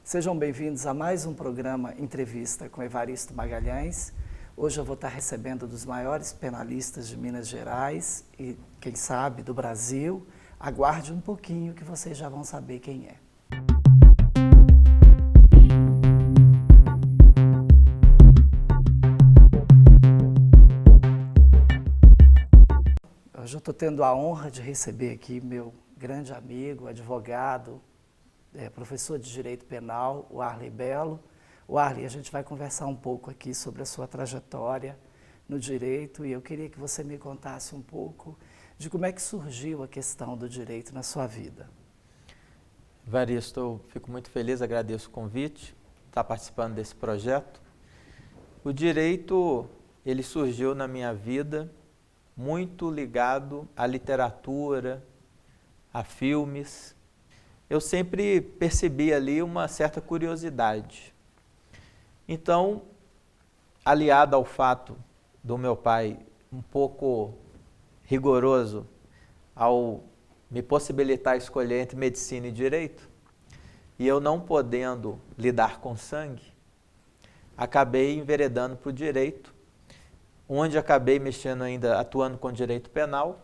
Sejam bem-vindos a mais um programa Entrevista com Evaristo Magalhães. Hoje eu vou estar recebendo um dos maiores penalistas de Minas Gerais e, quem sabe, do Brasil. Aguarde um pouquinho que vocês já vão saber quem é. Hoje eu estou tendo a honra de receber aqui meu grande amigo, advogado, professor de Direito Penal, o Arley Belo. O Arley, a gente vai conversar um pouco aqui sobre a sua trajetória no direito e eu queria que você me contasse um pouco de como é que surgiu a questão do direito na sua vida. Evaristo, eu fico muito feliz, agradeço o convite, estar participando desse projeto. O direito, ele surgiu na minha vida muito ligado à literatura, a filmes. Eu sempre percebi ali uma certa curiosidade. Então, aliado ao fato do meu pai um pouco rigoroso ao me possibilitar escolher entre medicina e direito, e eu não podendo lidar com sangue, acabei enveredando para o direito, onde acabei mexendo ainda, atuando com direito penal.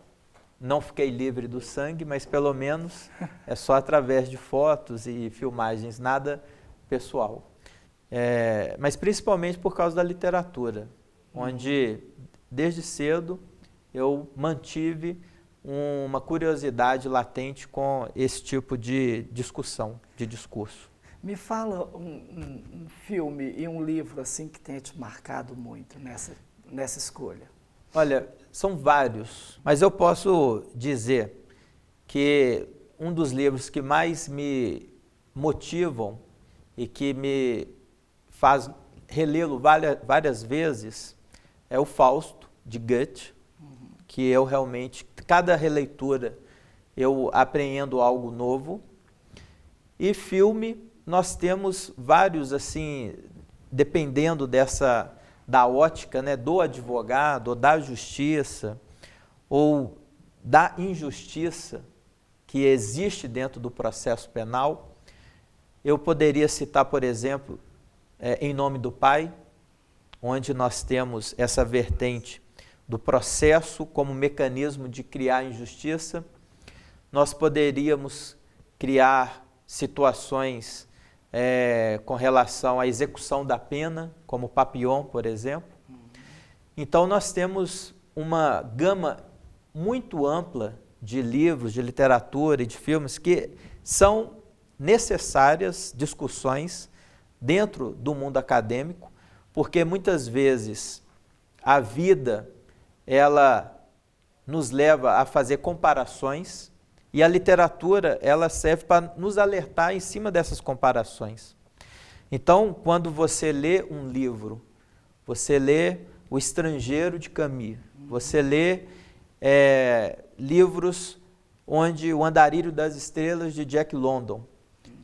Não fiquei livre do sangue, mas pelo menos é só através de fotos e filmagens, nada pessoal. Mas principalmente por causa da literatura, onde desde cedo eu mantive uma curiosidade latente com esse tipo de discussão, de discurso. Me fala um filme e um livro assim que tenha te marcado muito nessa escolha. Olha, são vários, mas eu posso dizer que um dos livros que mais me motivam e que me faz relê-lo várias vezes é o Fausto, de Goethe, que eu realmente, cada releitura, eu apreendo algo novo. E filme, nós temos vários, assim, dependendo da ótica, né, do advogado, ou da justiça, ou da injustiça que existe dentro do processo penal. Eu poderia citar, por exemplo, Em Nome do Pai, onde nós temos essa vertente do processo como mecanismo de criar injustiça. Nós poderíamos criar situações com relação à execução da pena, como Papillon, por exemplo. Então, nós temos uma gama muito ampla de livros, de literatura e de filmes que são necessárias discussões dentro do mundo acadêmico, porque muitas vezes a vida, ela nos leva a fazer comparações. E a literatura, ela serve para nos alertar em cima dessas comparações. Então, quando você lê um livro, você lê O Estrangeiro, de Camus, você lê livros onde O Andarilho das Estrelas, de Jack London,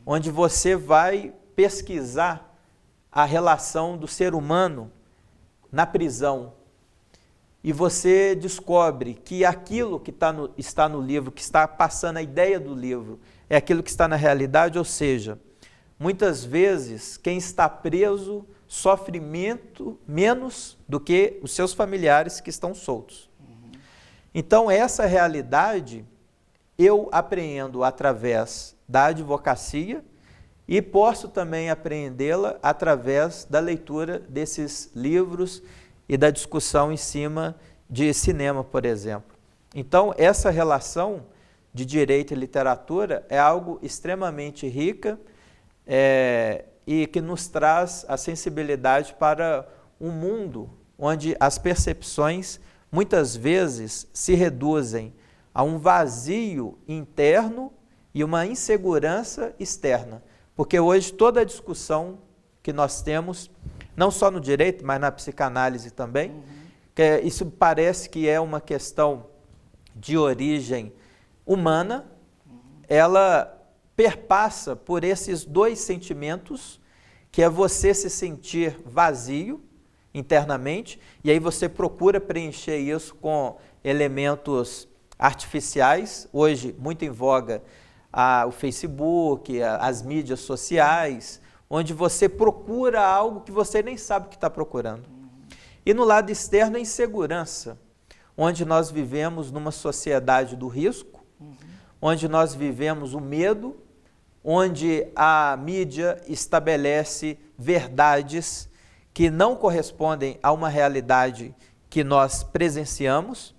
onde você vai pesquisar a relação do ser humano na prisão, e você descobre que aquilo que está no livro, que está passando a ideia do livro, é aquilo que está na realidade, ou seja, muitas vezes quem está preso sofre menos do que os seus familiares que estão soltos. Então, essa realidade eu apreendo através da advocacia e posso também apreendê-la através da leitura desses livros e da discussão em cima de cinema, por exemplo. Então, essa relação de direito e literatura é algo extremamente rica e que nos traz a sensibilidade para um mundo onde as percepções muitas vezes se reduzem a um vazio interno e uma insegurança externa. Porque hoje toda a discussão que nós temos, não só no direito, mas na psicanálise também, isso parece que é uma questão de origem humana, ela perpassa por esses dois sentimentos, que é você se sentir vazio internamente, e aí você procura preencher isso com elementos artificiais, hoje muito em voga o Facebook, as mídias sociais, onde você procura algo que você nem sabe que está procurando. E no lado externo, a insegurança, onde nós vivemos numa sociedade do risco, onde nós vivemos o medo, onde a mídia estabelece verdades que não correspondem a uma realidade que nós presenciamos,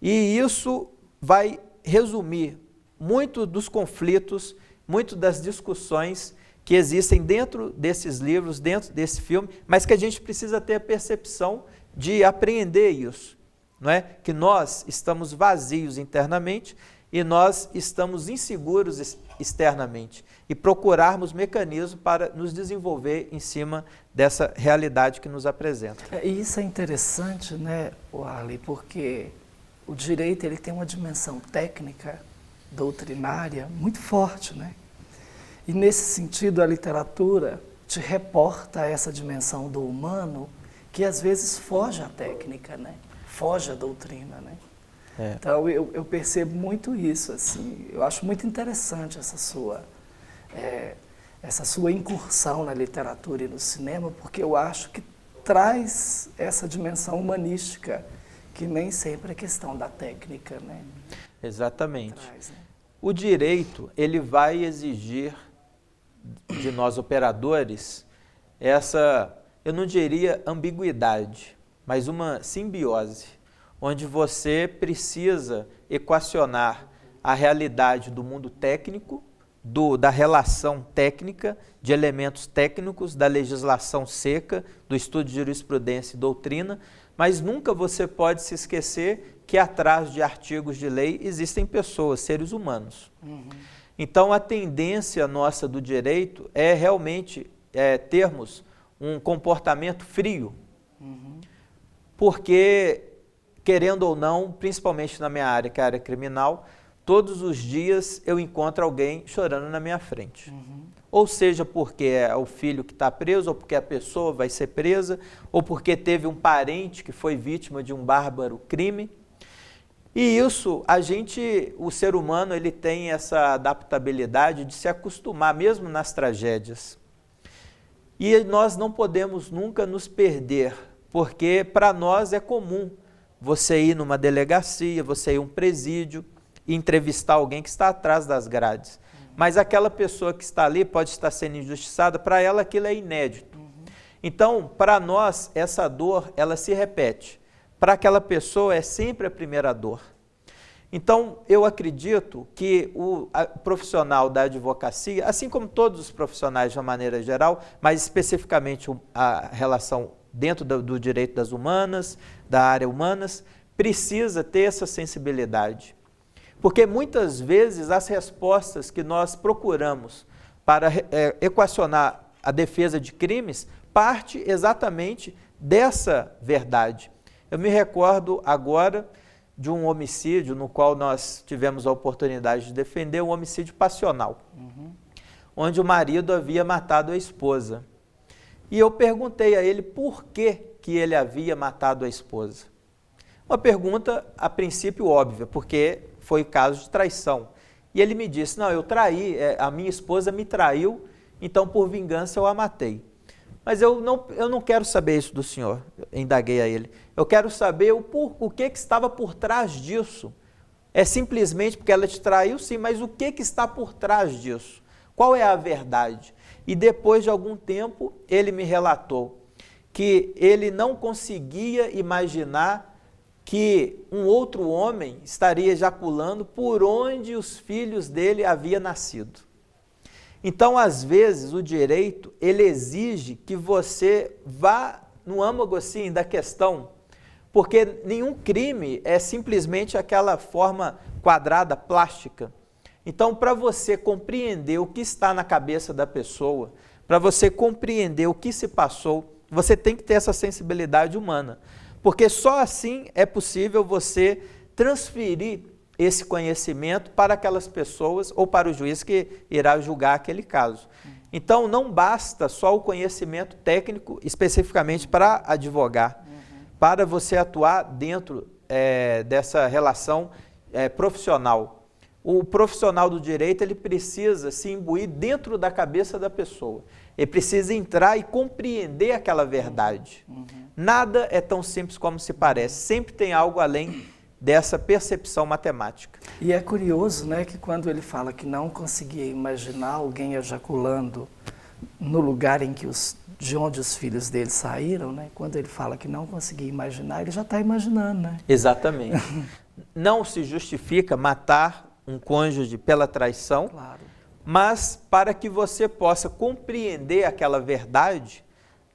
e isso vai resumir muito dos conflitos, muito das discussões que existem dentro desses livros, dentro desse filme, mas que a gente precisa ter a percepção de apreender isso, não é? Que nós estamos vazios internamente e nós estamos inseguros externamente, e procurarmos mecanismos para nos desenvolver em cima dessa realidade que nos apresenta. E isso é interessante, né, Arley, porque o direito ele tem uma dimensão técnica, doutrinária, muito forte, né? E nesse sentido a literatura te reporta essa dimensão do humano que às vezes foge à técnica, né? Foge à doutrina, né? Então eu percebo muito isso, assim, eu acho muito interessante essa sua incursão na literatura e no cinema, porque eu acho que traz essa dimensão humanística, que nem sempre é questão da técnica, né? Exatamente. Traz, né? O direito, ele vai exigir de nós operadores essa, eu não diria ambiguidade, mas uma simbiose, onde você precisa equacionar a realidade do mundo técnico, da relação técnica, de elementos técnicos, da legislação seca, do estudo de jurisprudência e doutrina, mas nunca você pode se esquecer que atrás de artigos de lei existem pessoas, seres humanos. Então a tendência nossa do direito é realmente termos um comportamento frio, porque, querendo ou não, principalmente na minha área, que é a área criminal, todos os dias eu encontro alguém chorando na minha frente. Ou seja, porque é o filho que está preso, ou porque a pessoa vai ser presa, ou porque teve um parente que foi vítima de um bárbaro crime. E isso, o ser humano, ele tem essa adaptabilidade de se acostumar, mesmo nas tragédias. E nós não podemos nunca nos perder, porque para nós é comum você ir numa delegacia, você ir a um presídio, e entrevistar alguém que está atrás das grades. Mas aquela pessoa que está ali pode estar sendo injustiçada, para ela aquilo é inédito. Então, para nós, essa dor, ela se repete. Para aquela pessoa é sempre a primeira dor. Então, eu acredito que o profissional da advocacia, assim como todos os profissionais de uma maneira geral, mas especificamente a relação dentro do direito das humanas, da área humanas, precisa ter essa sensibilidade. Porque muitas vezes as respostas que nós procuramos para equacionar a defesa de crimes parte exatamente dessa verdade. Eu me recordo agora de um homicídio no qual nós tivemos a oportunidade de defender, um homicídio passional, onde o marido havia matado a esposa. E eu perguntei a ele por que ele havia matado a esposa. Uma pergunta, a princípio, óbvia, porque foi caso de traição. E ele me disse, não, eu traí, a minha esposa me traiu, então por vingança eu a matei. Mas eu não quero saber isso do senhor, eu indaguei a ele. Eu quero saber o que estava por trás disso. É simplesmente porque ela te traiu, sim, mas o que está por trás disso? Qual é a verdade? E depois de algum tempo, ele me relatou que ele não conseguia imaginar que um outro homem estaria ejaculando por onde os filhos dele haviam nascido. Então, às vezes, o direito, ele exige que você vá no âmago assim da questão, porque nenhum crime é simplesmente aquela forma quadrada, plástica. Então, para você compreender o que está na cabeça da pessoa, para você compreender o que se passou, você tem que ter essa sensibilidade humana. Porque só assim é possível você transferir esse conhecimento para aquelas pessoas ou para o juiz que irá julgar aquele caso. Então, não basta só o conhecimento técnico, especificamente para advogar, para você atuar dentro dessa relação profissional. O profissional do direito, ele precisa se imbuir dentro da cabeça da pessoa. Ele precisa entrar e compreender aquela verdade. Nada é tão simples como se parece. Sempre tem algo além dessa percepção matemática. E é curioso, né, que quando ele fala que não conseguia imaginar alguém ejaculando no lugar em que de onde os filhos dele saíram, né, quando ele fala que não conseguia imaginar, ele já está imaginando, né? Exatamente. Não se justifica matar um cônjuge pela traição, Claro. mas para que você possa compreender aquela verdade,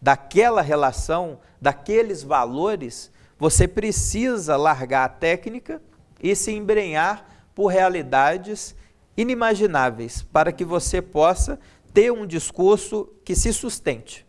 daquela relação, daqueles valores, você precisa largar a técnica e se embrenhar por realidades inimagináveis, para que você possa ter um discurso que se sustente.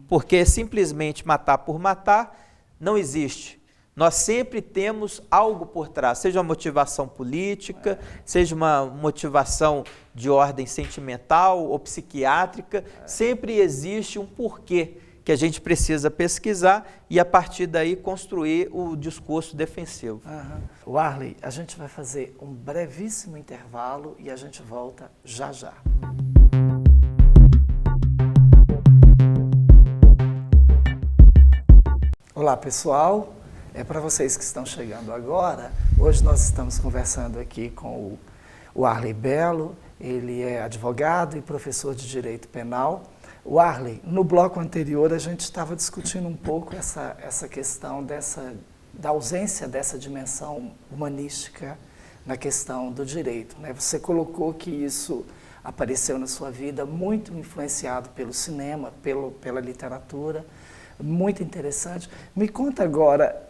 Porque simplesmente matar por matar não existe. Nós sempre temos algo por trás, seja uma motivação política, seja uma motivação de ordem sentimental ou psiquiátrica, sempre existe um porquê que a gente precisa pesquisar e, a partir daí, construir o discurso defensivo. Warley, a gente vai fazer um brevíssimo intervalo e a gente volta já já. Olá, pessoal. Para vocês que estão chegando agora, hoje nós estamos conversando aqui com o Warley Bello. Ele é advogado e professor de Direito Penal. Warley, no bloco anterior a gente estava discutindo um pouco essa questão da ausência dessa dimensão humanística na questão do direito, né? Você colocou que isso apareceu na sua vida muito influenciado pelo cinema, pela literatura, muito interessante. Me conta agora,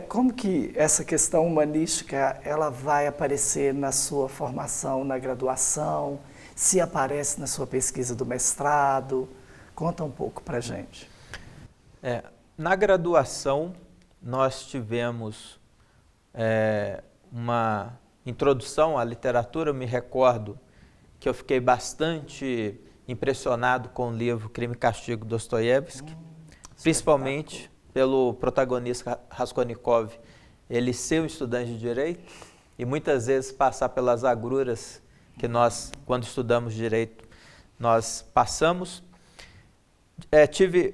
como que essa questão humanística ela vai aparecer na sua formação, na graduação, se aparece na sua pesquisa do mestrado? Conta um pouco para a gente. Na graduação, nós tivemos uma introdução à literatura. Eu me recordo que eu fiquei bastante impressionado com o livro Crime e Castigo, Dostoiévski, principalmente pelo protagonista Raskolnikov, ele ser um estudante de Direito e muitas vezes passar pelas agruras que nós, quando estudamos Direito, nós passamos. Tive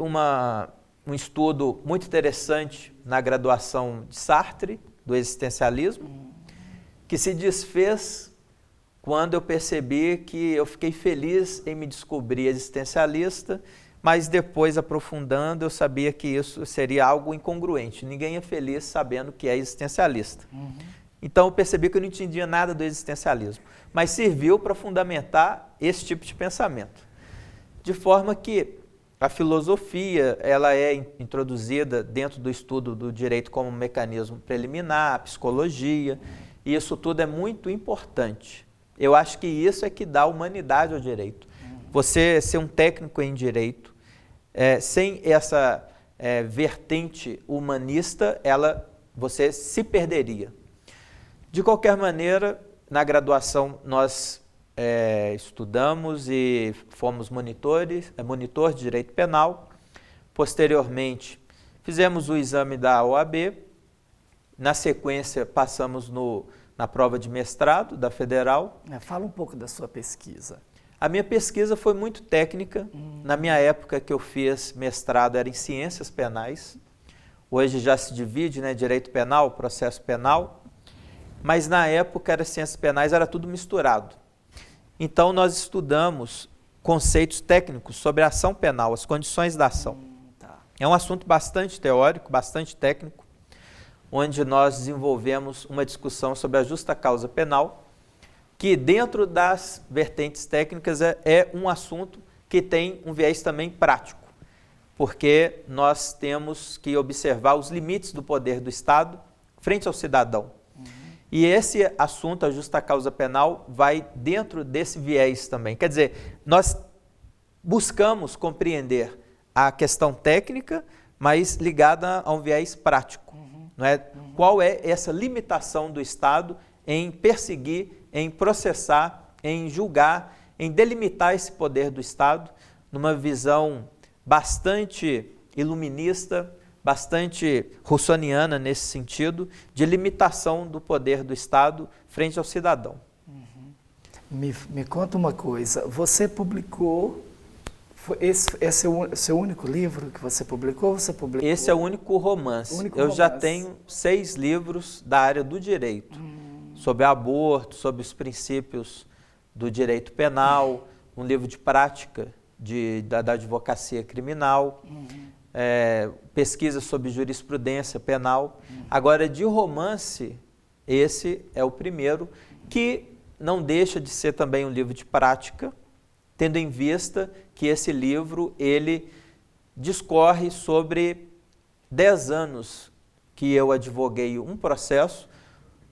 um estudo muito interessante na graduação de Sartre, do existencialismo, que se desfez quando eu percebi que eu fiquei feliz em me descobrir existencialista, mas depois, aprofundando, eu sabia que isso seria algo incongruente. Ninguém é feliz sabendo que é existencialista. Então, eu percebi que eu não entendia nada do existencialismo, mas serviu para fundamentar esse tipo de pensamento. De forma que a filosofia ela é introduzida dentro do estudo do direito como um mecanismo preliminar, a psicologia, e isso tudo é muito importante. Eu acho que isso é que dá humanidade ao direito. Você ser um técnico em direito, sem essa vertente humanista, você se perderia. De qualquer maneira, na graduação nós estudamos e fomos monitor de Direito Penal. Posteriormente, fizemos o exame da OAB. Na sequência, passamos na prova de mestrado da Federal. Fala um pouco da sua pesquisa. A minha pesquisa foi muito técnica. Na minha época que eu fiz mestrado era em Ciências Penais. Hoje já se divide, né, Direito Penal, Processo Penal. Mas na época era Ciências Penais, era tudo misturado. Então, nós estudamos conceitos técnicos sobre a ação penal, as condições da ação. É um assunto bastante teórico, bastante técnico, onde nós desenvolvemos uma discussão sobre a justa causa penal, que dentro das vertentes técnicas é um assunto que tem um viés também prático, porque nós temos que observar os limites do poder do Estado frente ao cidadão. E esse assunto, a justa causa penal, vai dentro desse viés também. Quer dizer, nós buscamos compreender a questão técnica, mas ligada a um viés prático. Não é? Qual é essa limitação do Estado em perseguir, em processar, em julgar, em delimitar esse poder do Estado, numa visão bastante iluminista, bastante russoniana nesse sentido, de limitação do poder do Estado frente ao cidadão. Me conta uma coisa, você publicou Esse é o seu único livro que você publicou? Você publicou? Esse é o único romance. Eu já tenho 6 livros da área do direito, sobre aborto, sobre os princípios do direito penal, um livro de prática da advocacia criminal, pesquisa sobre jurisprudência penal. Agora, de romance, esse é o primeiro, que não deixa de ser também um livro de prática, tendo em vista que esse livro, ele discorre sobre 10 anos que eu advoguei um processo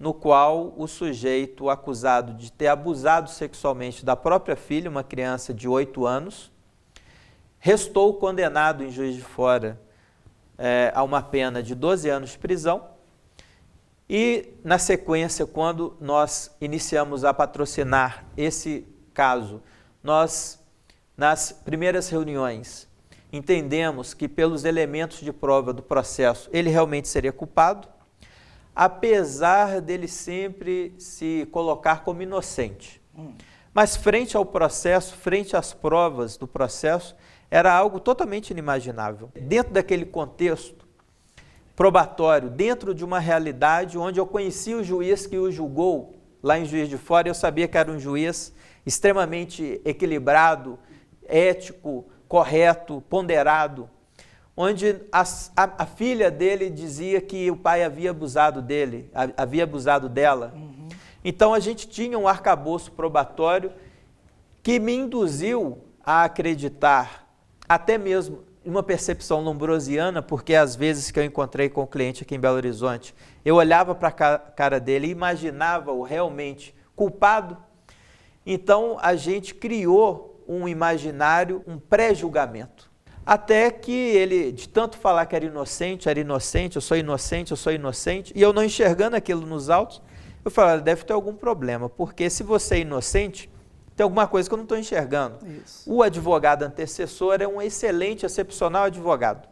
no qual o sujeito acusado de ter abusado sexualmente da própria filha, uma criança de 8 anos, restou condenado em Juiz de Fora a uma pena de 12 anos de prisão. E, na sequência, quando nós iniciamos a patrocinar esse caso, nós, nas primeiras reuniões, entendemos que, pelos elementos de prova do processo, ele realmente seria culpado, apesar dele sempre se colocar como inocente. Mas, frente ao processo, frente às provas do processo, era algo totalmente inimaginável. Dentro daquele contexto probatório, dentro de uma realidade onde eu conhecia o juiz que o julgou lá em Juiz de Fora, eu sabia que era um juiz extremamente equilibrado, ético, correto, ponderado, onde a filha dele dizia que o pai havia abusado dele, havia abusado dela. Então a gente tinha um arcabouço probatório que me induziu a acreditar, até mesmo uma percepção lombrosiana, porque às vezes que eu encontrei com o cliente aqui em Belo Horizonte, eu olhava para a cara dele e imaginava-o realmente culpado. Então a gente criou um imaginário, um pré-julgamento. Até que ele, de tanto falar que era inocente, eu sou inocente, e eu não enxergando aquilo nos autos, eu falei, deve ter algum problema, porque se você é inocente, tem alguma coisa que eu não estou enxergando. Isso. O advogado antecessor é um excelente, excepcional advogado.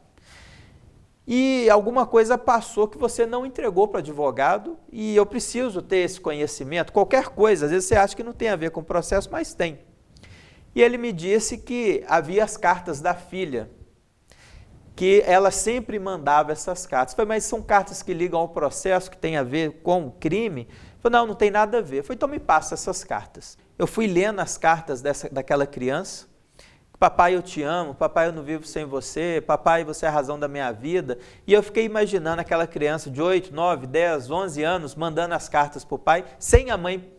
E alguma coisa passou que você não entregou para o advogado, e eu preciso ter esse conhecimento, qualquer coisa, às vezes você acha que não tem a ver com o processo, mas tem. E ele me disse que havia as cartas da filha, que ela sempre mandava essas cartas. Eu falei, mas são cartas que ligam ao processo, que tem a ver com o crime? Eu falei, não tem nada a ver. Eu falei, então me passa essas cartas. Eu fui lendo as cartas daquela criança. Papai, eu te amo. Papai, eu não vivo sem você. Papai, você é a razão da minha vida. E eu fiquei imaginando aquela criança de 8, 9, 10, 11 anos mandando as cartas para o pai, sem a mãe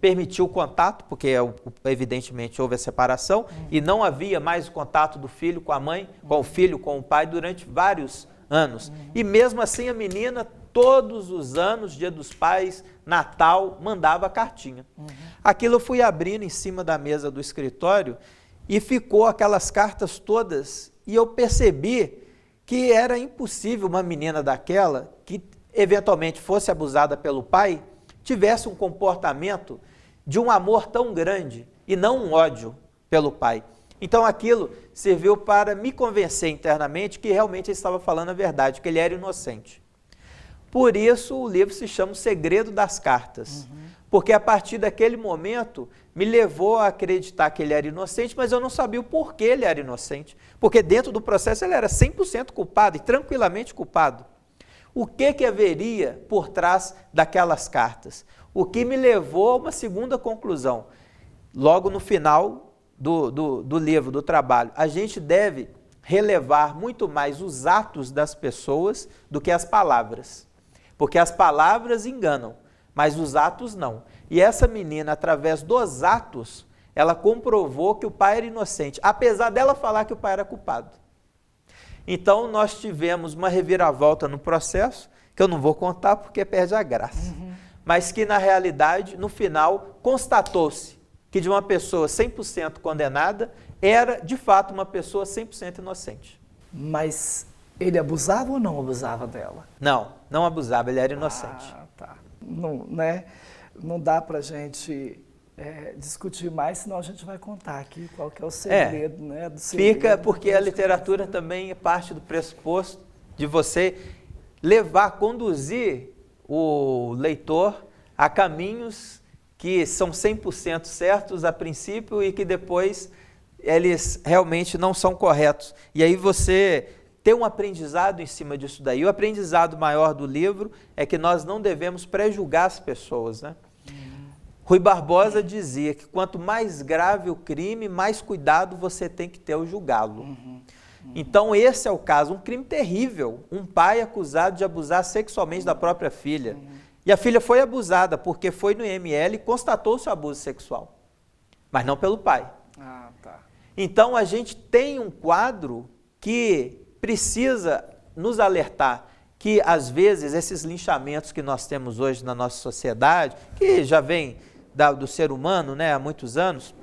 permitir o contato, porque evidentemente houve a separação, e não havia mais o contato do filho com a mãe, com o filho, com o pai, durante vários anos. E mesmo assim a menina, todos os anos, Dia dos Pais, Natal, mandava cartinha. Aquilo eu fui abrindo em cima da mesa do escritório e ficou aquelas cartas todas, e eu percebi que era impossível uma menina daquela, que eventualmente fosse abusada pelo pai, tivesse um comportamento de um amor tão grande e não um ódio pelo pai. Então aquilo serviu para me convencer internamente que realmente ele estava falando a verdade, que ele era inocente. Por isso o livro se chama O Segredo das Cartas, porque a partir daquele momento me levou a acreditar que ele era inocente, mas eu não sabia o porquê ele era inocente, porque dentro do processo ele era 100% culpado e tranquilamente culpado. O que haveria por trás daquelas cartas? O que me levou a uma segunda conclusão. Logo no final do livro, do trabalho, a gente deve relevar muito mais os atos das pessoas do que as palavras. Porque as palavras enganam, mas os atos não. E essa menina, através dos atos, ela comprovou que o pai era inocente, apesar dela falar que o pai era culpado. Então, nós tivemos uma reviravolta no processo, que eu não vou contar porque perde a graça. Mas que, na realidade, no final, constatou-se que de uma pessoa 100% condenada, era, de fato, uma pessoa 100% inocente. Mas ele abusava ou não abusava dela? Não, não abusava, ele era inocente. Tá. Não, né? Não dá pra gente discutir mais, senão a gente vai contar aqui qual que é o segredo, né? Do segredo. Fica porque a literatura também é parte do pressuposto de você levar, conduzir o leitor a caminhos que são 100% certos a princípio e que depois eles realmente não são corretos. E aí você ter um aprendizado em cima disso daí. O aprendizado maior do livro é que nós não devemos pré-julgar as pessoas, né? Rui Barbosa dizia que quanto mais grave o crime, mais cuidado você tem que ter ao julgá-lo. Então esse é o caso, um crime terrível, um pai acusado de abusar sexualmente da própria filha. E a filha foi abusada porque foi no IML e constatou-se o abuso sexual, mas não pelo pai. Ah, tá. Então a gente tem um quadro que precisa nos alertar que às vezes esses linchamentos que nós temos hoje na nossa sociedade, que já vem do ser humano, né, há muitos anos,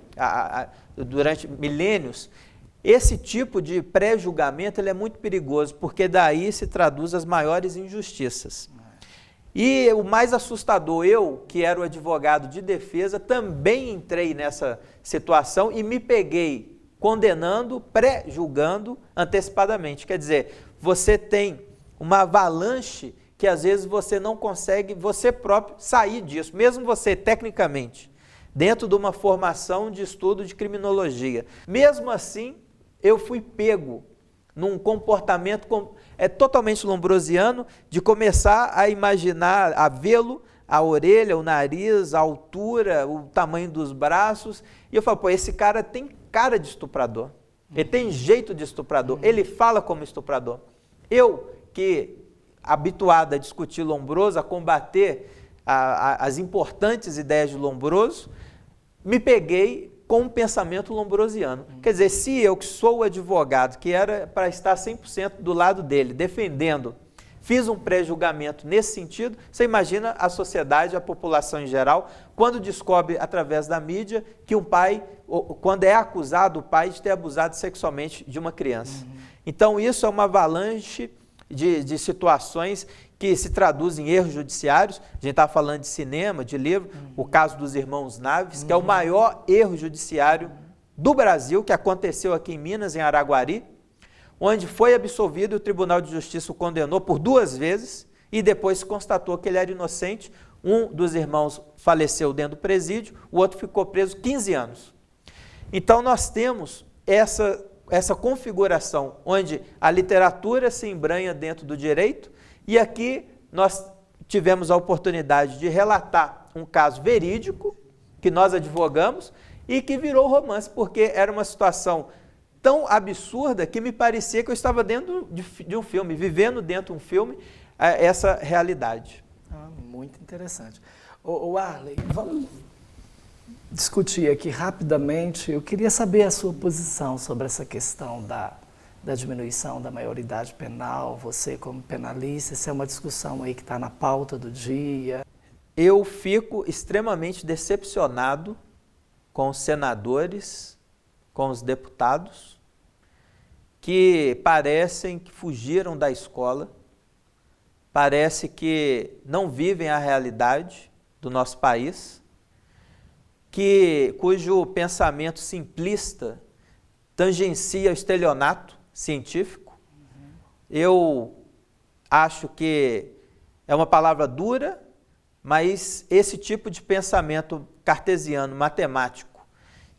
durante milênios, esse tipo de pré-julgamento ele é muito perigoso, porque daí se traduz as maiores injustiças. E o mais assustador, eu, que era o advogado de defesa, também entrei nessa situação e me peguei condenando, pré-julgando antecipadamente. Quer dizer, você tem uma avalanche que às vezes você não consegue, você próprio, sair disso, mesmo você tecnicamente, dentro de uma formação de estudo de criminologia. Mesmo assim, eu fui pego num comportamento totalmente lombrosiano, de começar a imaginar, a vê-lo, a orelha, o nariz, a altura, o tamanho dos braços, e eu falo, pô, esse cara tem cara de estuprador, ele tem jeito de estuprador, ele fala como estuprador. Eu, que habituado a discutir Lombroso, a combater as importantes ideias de Lombroso, me peguei com um pensamento lombrosiano. Quer dizer, se eu, que sou o advogado, que era para estar 100% do lado dele, defendendo, fiz um pré-julgamento nesse sentido, você imagina a sociedade, a população em geral, quando descobre através da mídia que um pai, quando é acusado o pai de ter abusado sexualmente de uma criança. Então isso é uma avalanche de situações que se traduzem em erros judiciários. A gente está falando de cinema, de livro, o caso dos irmãos Naves, que é o maior erro judiciário do Brasil, que aconteceu aqui em Minas, em Araguari, onde foi absolvido e o Tribunal de Justiça o condenou por 2 vezes e depois se constatou que ele era inocente. Um dos irmãos faleceu dentro do presídio, o outro ficou preso 15 anos. Então nós temos essa configuração onde a literatura se embranha dentro do direito, e aqui nós tivemos a oportunidade de relatar um caso verídico que nós advogamos e que virou romance, porque era uma situação tão absurda que me parecia que eu estava dentro de um filme, vivendo dentro de um filme, essa realidade. Muito interessante. O Arley, vamos discutir aqui rapidamente. Eu queria saber a sua posição sobre essa questão da diminuição da maioridade penal, você como penalista, se é uma discussão aí que está na pauta do dia. Eu fico extremamente decepcionado com os senadores, com os deputados, que parecem que fugiram da escola, parece que não vivem a realidade do nosso país, cujo pensamento simplista tangencia o estelionato científico. Eu acho que é uma palavra dura, mas esse tipo de pensamento cartesiano, matemático,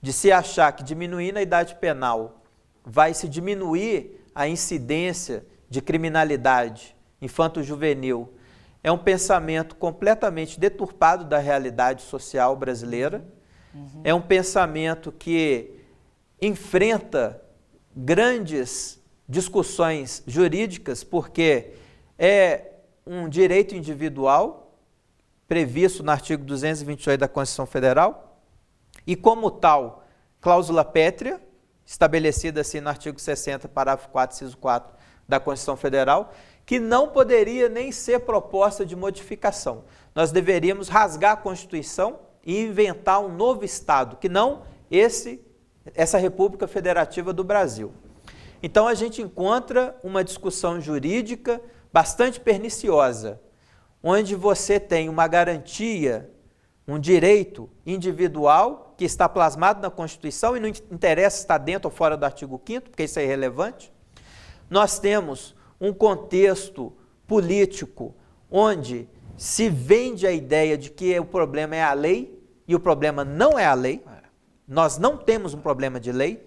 de se achar que diminuindo a idade penal vai se diminuir a incidência de criminalidade infanto-juvenil, é um pensamento completamente deturpado da realidade social brasileira. É um pensamento que enfrenta grandes discussões jurídicas, porque é um direito individual previsto no artigo 228 da Constituição Federal e, como tal, cláusula pétrea, estabelecida assim no artigo 60, parágrafo 4, inciso 4 da Constituição Federal, que não poderia nem ser proposta de modificação. Nós deveríamos rasgar a Constituição e inventar um novo Estado, que não essa República Federativa do Brasil. Então a gente encontra uma discussão jurídica bastante perniciosa, onde você tem uma garantia, um direito individual que está plasmado na Constituição e não interessa se está dentro ou fora do artigo 5º, porque isso é irrelevante. Nós temos um contexto político onde se vende a ideia de que o problema é a lei e o problema não é a lei. Nós não temos um problema de lei.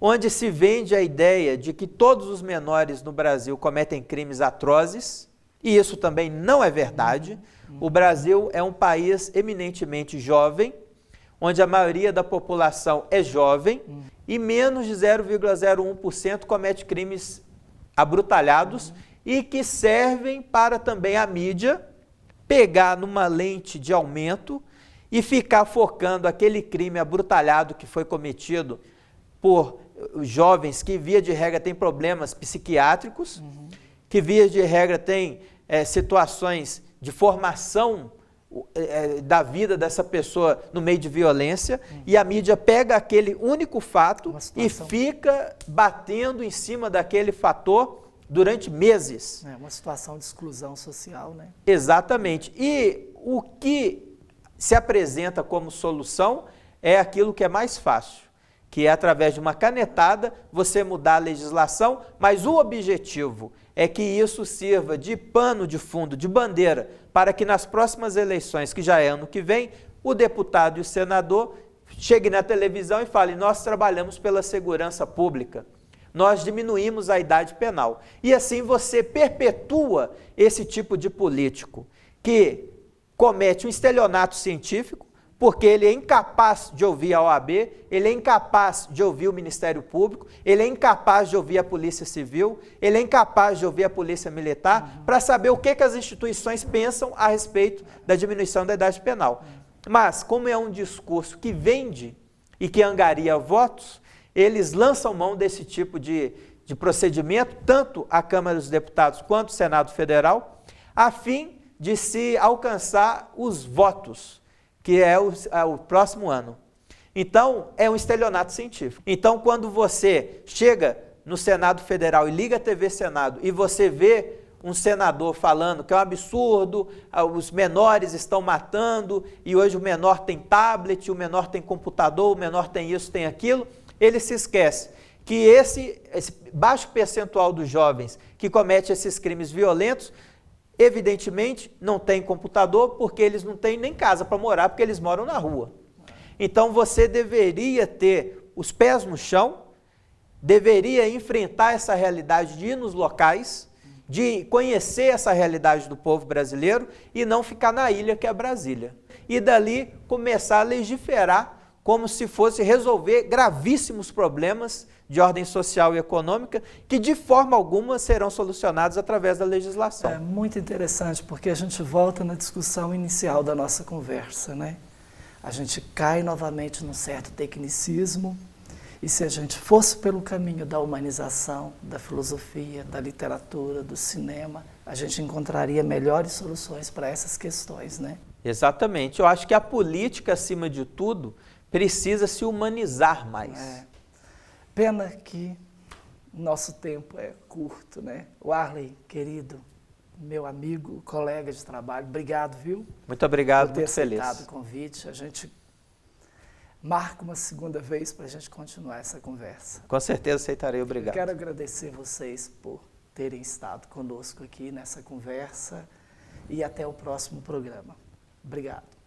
onde se vende a ideia de que todos os menores no Brasil cometem crimes atrozes, e isso também não é verdade. O Brasil é um país eminentemente jovem, onde a maioria da população é jovem, e menos de 0,01% comete crimes abrutalhados e que servem para também a mídia pegar numa lente de aumento e ficar focando aquele crime abrutalhado que foi cometido por jovens que, via de regra, têm problemas psiquiátricos, que, via de regra, têm situações de formação da vida dessa pessoa no meio de violência, e a mídia pega aquele único fato e fica batendo em cima daquele fator durante meses. É uma situação de exclusão social, né? Exatamente. E o que se apresenta como solução é aquilo que é mais fácil, que é através de uma canetada você mudar a legislação, mas o objetivo é que isso sirva de pano de fundo, de bandeira, para que nas próximas eleições, que já é ano que vem, o deputado e o senador cheguem na televisão e falem: nós trabalhamos pela segurança pública, nós diminuímos a idade penal. E assim você perpetua esse tipo de político que comete um estelionato científico, porque ele é incapaz de ouvir a OAB, ele é incapaz de ouvir o Ministério Público, ele é incapaz de ouvir a Polícia Civil, ele é incapaz de ouvir a Polícia Militar, para saber o que as instituições pensam a respeito da diminuição da idade penal. Mas, como é um discurso que vende e que angaria votos, eles lançam mão desse tipo de procedimento, tanto a Câmara dos Deputados quanto o Senado Federal, a fim de se alcançar os votos, que é o próximo ano. Então, é um estelionato científico. Então, quando você chega no Senado Federal e liga a TV Senado e você vê um senador falando que é um absurdo, os menores estão matando, e hoje o menor tem tablet, o menor tem computador, o menor tem isso, tem aquilo, ele se esquece que esse baixo percentual dos jovens que comete esses crimes violentos, evidentemente, não tem computador, porque eles não têm nem casa para morar, porque eles moram na rua. Então, você deveria ter os pés no chão, deveria enfrentar essa realidade de ir nos locais, de conhecer essa realidade do povo brasileiro e não ficar na ilha que é Brasília. E dali começar a legiferar como se fosse resolver gravíssimos problemas de ordem social e econômica que de forma alguma serão solucionados através da legislação. É muito interessante, porque a gente volta na discussão inicial da nossa conversa, né? A gente cai novamente num certo tecnicismo, e se a gente fosse pelo caminho da humanização, da filosofia, da literatura, do cinema, a gente encontraria melhores soluções para essas questões, né? Exatamente. Eu acho que a política, acima de tudo, precisa se humanizar mais. Pena que nosso tempo é curto, né? Warley, querido, meu amigo, colega de trabalho, obrigado, viu? Muito obrigado, por ter muito feliz. aceitado o convite. A gente marca uma segunda vez para a gente continuar essa conversa. Com certeza aceitarei, obrigado. Eu quero agradecer vocês por terem estado conosco aqui nessa conversa e até o próximo programa. Obrigado.